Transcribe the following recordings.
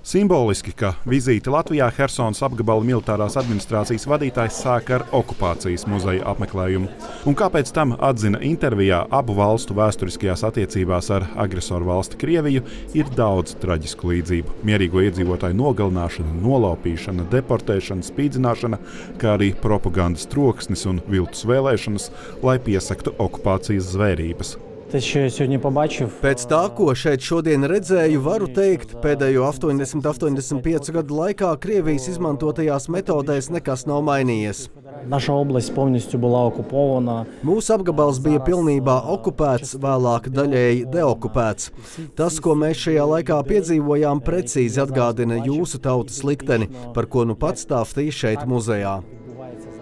Simboliski, ka vizīti Latvijā Hersonas apgabala militārās administrācijas vadītājs sāk ar okupācijas muzeja apmeklējumu. Un kāpēc tam atzina intervijā, abu valstu vēsturiskajās attiecībās ar agresoru valsti Krieviju ir daudz traģisku līdzību. Mierīgo iedzīvotāju nogalināšana, nolaupīšana, deportēšana, spīdzināšana, kā arī propagandas troksnis un viltus vēlēšanas, lai piesaktu okupācijas zvērības. Pēc tā, ko šeit šodien redzēju, varu teikt, pēdējo 80–85 gadu laikā Krievijas izmantotajās metodēs nekas nav mainījies. Mūsu apgabals bija pilnībā okupēts, vēlāk daļēji deokupēts. Tas, ko mēs šajā laikā piedzīvojām, precīzi atgādina jūsu tautas likteni, par ko nu pats stāstīju šeit muzejā.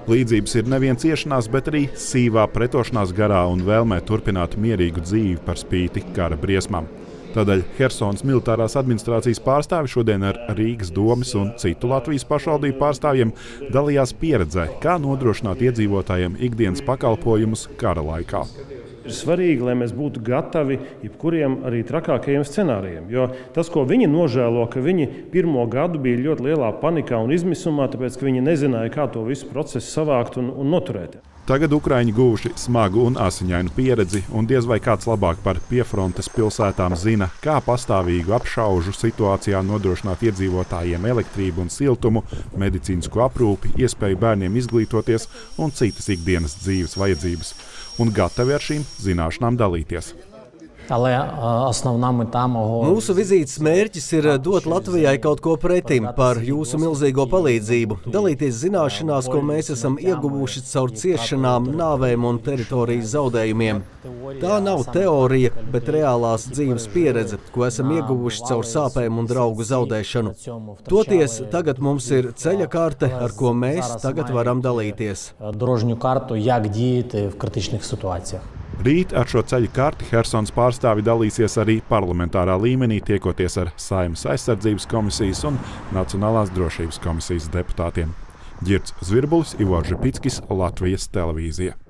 Līdzības ir nevien ciešanās, bet arī sīvā pretošanās garā un vēlmē turpināt mierīgu dzīvi par spīti kara briesmām. Tādēļ Hersonas militārās administrācijas pārstāvi šodien ar Rīgas domes un citu Latvijas pašvaldību pārstāvjiem dalījās pieredzē, kā nodrošināt iedzīvotājiem ikdienas pakalpojumus kara laikā. Ir svarīgi, lai mēs būtu gatavi jebkuriem arī trakākajiem scenārijiem, jo tas, ko viņi nožēlo, ka viņi pirmo gadu bija ļoti lielā panikā un izmisumā, tāpēc, ka viņi nezināja, kā to visu procesu savākt un noturēt. Tagad ukraiņi guvuši smagu un asiņainu pieredzi, un diez vai kāds labāk par piefrontes pilsētām zina, kā pastāvīgu apšaužu situācijā nodrošināt iedzīvotājiem elektrību un siltumu, medicīnisko aprūpi, iespēju bērniem izglītoties un citas ikdienas dzīves vajadzības, un gatavi ar šīm zināšanām dalīties. Mūsu vizītes mērķis ir dot Latvijai kaut ko pretim par jūsu milzīgo palīdzību, dalīties zināšanās, ko mēs esam ieguvuši caur ciešanām, nāvēm un teritorijas zaudējumiem. Tā nav teorija, bet reālās dzīves pieredze, ko esam ieguvuši caur sāpēm un draugu zaudēšanu. Toties tagad mums ir ceļa karte, ar ko mēs tagad varam dalīties. Rīt ar šo ceļu karti Hersonas pārstāvi dalīsies arī parlamentārā līmenī, tiekoties ar Saeimas aizsardzības komisijas un Nacionālās drošības komisijas deputātiem. Ģirds Zvirbulis, Ivors Žipickis, Latvijas televīzija.